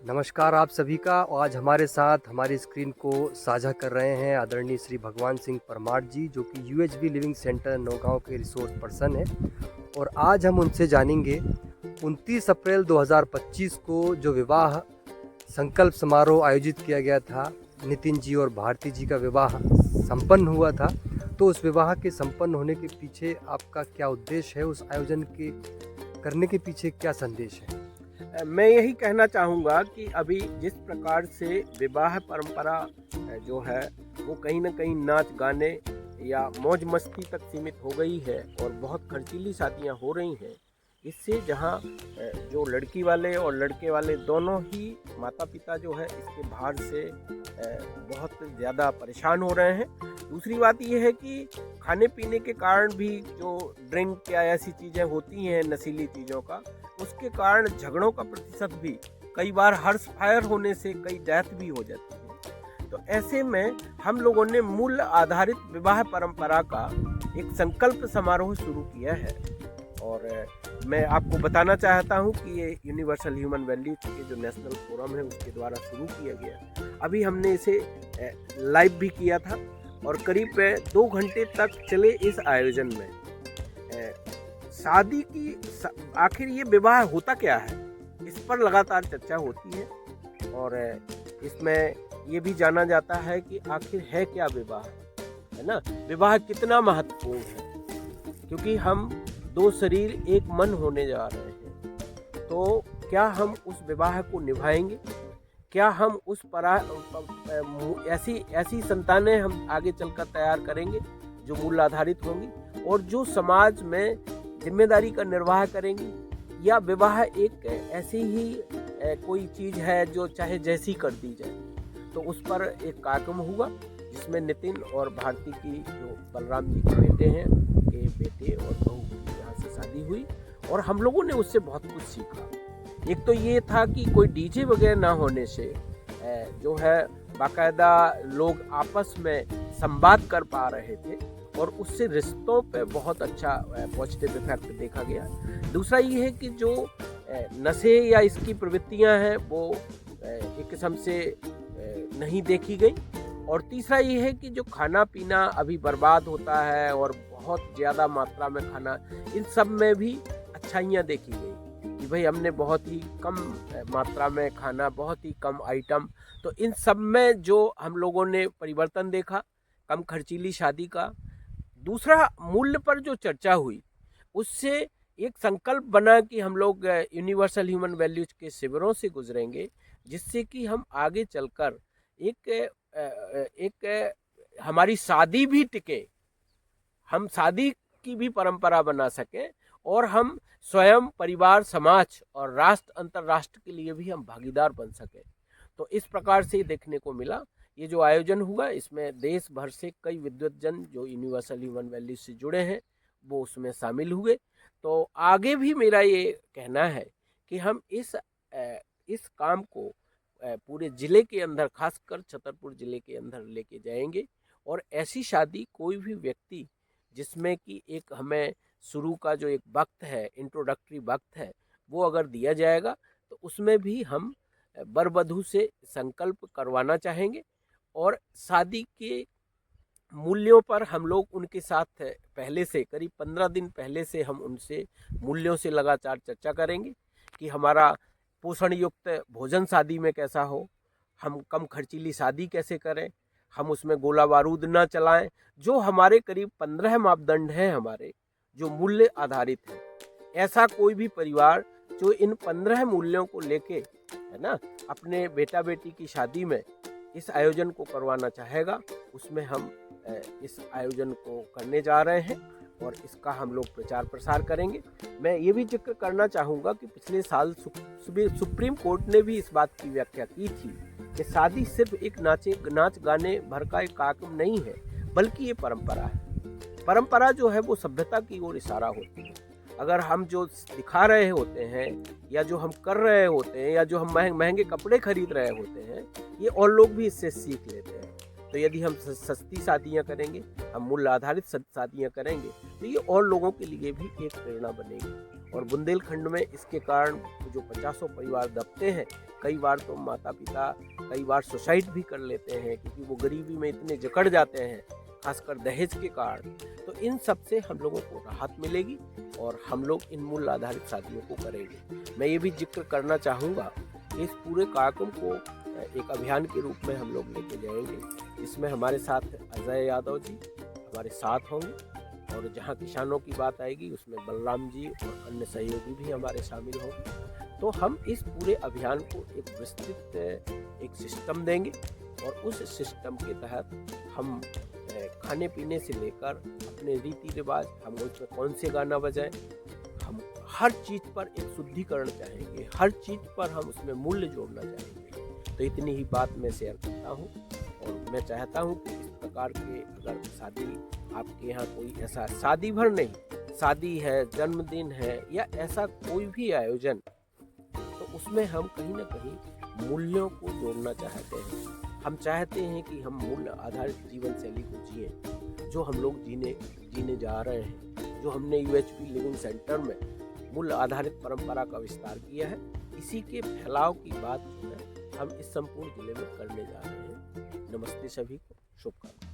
नमस्कार आप सभी का। और आज हमारे साथ हमारी स्क्रीन को साझा कर रहे हैं आदरणीय श्री भगवान सिंह परमार जी, जो कि यूएचबी लिविंग सेंटर नौगांव के रिसोर्स पर्सन है। और आज हम उनसे जानेंगे 29 अप्रैल 2025 को जो विवाह संकल्प समारोह आयोजित किया गया था, नितिन जी और भारती जी का विवाह संपन्न हुआ था। तो उस विवाह के संपन्न होने के पीछे आपका क्या उद्देश्य है, उस आयोजन के करने के पीछे क्या संदेश है? मैं यही कहना चाहूँगा कि अभी जिस प्रकार से विवाह परंपरा जो है वो कहीं ना कहीं नाच गाने या मौज मस्ती तक सीमित हो गई है और बहुत खर्चीली शादियाँ हो रही हैं। इससे जहाँ जो लड़की वाले और लड़के वाले दोनों ही माता पिता जो है इसके भार से बहुत ज़्यादा परेशान हो रहे हैं। दूसरी बात यह है कि खाने पीने के कारण भी जो ड्रिंक या ऐसी चीज़ें होती हैं नशीली चीज़ों का, उसके कारण झगड़ों का प्रतिशत भी कई बार हर्ष फायर होने से कई डेथ भी हो जाती है। तो ऐसे में हम लोगों ने मूल्य आधारित विवाह परंपरा का एक संकल्प समारोह शुरू किया है। और मैं आपको बताना चाहता हूं कि ये यूनिवर्सल ह्यूमन वैल्यूज के जो नेशनल फोरम है उसके द्वारा शुरू किया गया। अभी हमने इसे लाइव भी किया था और करीब 2 घंटे तक चले इस आयोजन में शादी की आखिर ये विवाह होता क्या है, इस पर लगातार चर्चा होती है। और इसमें ये भी जाना जाता है कि आखिर है क्या विवाह, है ना। विवाह कितना महत्वपूर्ण है, क्योंकि हम 2 शरीर एक मन होने जा रहे हैं। तो क्या हम उस विवाह को निभाएंगे? क्या हम उस ऐसी संतानें हम आगे चलकर तैयार करेंगे जो मूल्य आधारित होंगी और जो समाज में जिम्मेदारी का निर्वाह करेंगी? या विवाह एक ऐसी ही कोई चीज़ है जो चाहे जैसी कर दी जाए? तो उस पर एक कार्यक्रम हुआ जिसमें नितिन और भारती की जो बलराम जी के बेटे हैं उनके बेटे और बहू की यहाँ से शादी हुई और हम लोगों ने उससे बहुत कुछ सीखा। एक तो ये था कि कोई डीजे वगैरह ना होने से जो है बाकायदा लोग आपस में संवाद कर पा रहे थे और उससे रिश्तों पे बहुत अच्छा पॉजिटिव इफेक्ट देखा गया। दूसरा ये है कि जो नशे या इसकी प्रवृत्तियां हैं वो एक किस्म से नहीं देखी गई। और तीसरा ये है कि जो खाना पीना अभी बर्बाद होता है और बहुत ज़्यादा मात्रा में खाना, इन सब में भी अच्छाइयाँ देखी गई कि भाई हमने बहुत ही कम मात्रा में खाना, बहुत ही कम आइटम। तो इन सब में जो हम लोगों ने परिवर्तन देखा, कम खर्चीली शादी का। दूसरा, मूल्य पर जो चर्चा हुई उससे एक संकल्प बना कि हम लोग यूनिवर्सल ह्यूमन वैल्यूज के शिविरों से गुजरेंगे, जिससे कि हम आगे चलकर एक हमारी शादी भी टिके, हम शादी की भी परंपरा बना सकें और हम स्वयं, परिवार, समाज और राष्ट्र, अंतर्राष्ट्र के लिए भी हम भागीदार बन सकें। तो इस प्रकार से देखने को मिला। ये जो आयोजन हुआ इसमें देश भर से कई विद्वतजन जो यूनिवर्सल ह्यूमन वैल्यूज से जुड़े हैं वो उसमें शामिल हुए। तो आगे भी मेरा ये कहना है कि हम इस काम को पूरे ज़िले के अंदर, खासकर छतरपुर ज़िले के अंदर लेके जाएंगे। और ऐसी शादी कोई भी व्यक्ति जिसमें कि एक हमें शुरू का जो एक वक्त है, इंट्रोडक्टरी वक्त है, वो अगर दिया जाएगा तो उसमें भी हम वर वधू से संकल्प करवाना चाहेंगे। और शादी के मूल्यों पर हम लोग उनके साथ पहले से, करीब 15 दिन पहले से हम उनसे मूल्यों से लगातार चर्चा करेंगे कि हमारा पोषण युक्त भोजन शादी में कैसा हो, हम कम खर्चीली शादी कैसे करें, हम उसमें गोला बारूद ना चलाएं। जो हमारे करीब 15 मापदंड हैं हमारे, जो मूल्य आधारित हैं। ऐसा कोई भी परिवार जो इन 15 मूल्यों को लेके, है ना, अपने बेटा बेटी की शादी में इस आयोजन को करवाना चाहेगा, उसमें हम इस आयोजन को करने जा रहे हैं और इसका हम लोग प्रचार प्रसार करेंगे। मैं ये भी जिक्र करना चाहूँगा कि पिछले साल सुप्रीम कोर्ट ने भी इस बात की व्याख्या की थी कि शादी सिर्फ एक नाच गाने भर का एक कार्यक्रम नहीं है, बल्कि ये परंपरा है। परंपरा जो है वो सभ्यता की ओर इशारा होती है। अगर हम जो दिखा रहे होते हैं या जो हम कर रहे होते हैं या जो हम महंगे कपड़े खरीद रहे होते हैं, ये और लोग भी इससे सीख लेते हैं। तो यदि हम सस्ती शादियाँ करेंगे, हम मूल्य आधारित शादियाँ करेंगे, तो ये और लोगों के लिए भी एक प्रेरणा बनेगी। और बुंदेलखंड में इसके कारण जो 50 परिवार दबते हैं, कई बार तो माता पिता कई बार सुसाइड भी कर लेते हैं क्योंकि वो गरीबी में इतने जकड़ जाते हैं, खासकर दहेज के कारण। तो इन सब से हम लोगों को राहत मिलेगी और हम लोग इन मूल्य आधारित शादियों को करेंगे। मैं ये भी जिक्र करना चाहूँगा कि इस पूरे कार्यक्रम को एक अभियान के रूप में हम लोग लेके जाएंगे। इसमें हमारे साथ अजय यादव जी हमारे साथ होंगे और जहाँ किसानों की बात आएगी उसमें बलराम जी और अन्य सहयोगी भी हमारे शामिल होंगे। तो हम इस पूरे अभियान को एक विस्तृत एक सिस्टम देंगे और उस सिस्टम के तहत हम खाने पीने से लेकर अपने रीति रिवाज, हम उसमें कौन से गाना बजाएं, हम हर चीज़ पर एक शुद्धिकरण चाहेंगे, हर चीज़ पर हम उसमें मूल्य जोड़ना चाहेंगे। तो इतनी ही बात मैं शेयर करता हूँ और मैं चाहता हूँ कि इस प्रकार के अगर शादी आपके यहाँ कोई ऐसा शादी भर नहीं, शादी है, जन्मदिन है या ऐसा कोई भी आयोजन, तो उसमें हम कहीं ना कहीं मूल्यों को जोड़ना चाहते हैं। हम चाहते हैं कि हम मूल्य आधारित जीवन शैली को जिए जो हम लोग जीने जा रहे हैं, जो हमने UHV लिविंग सेंटर में मूल्य आधारित परंपरा का विस्तार किया है। इसी के फैलाव की बात जो है हम इस संपूर्ण जिले में करने जा रहे हैं। नमस्ते सभी को, शुभकामनाएं।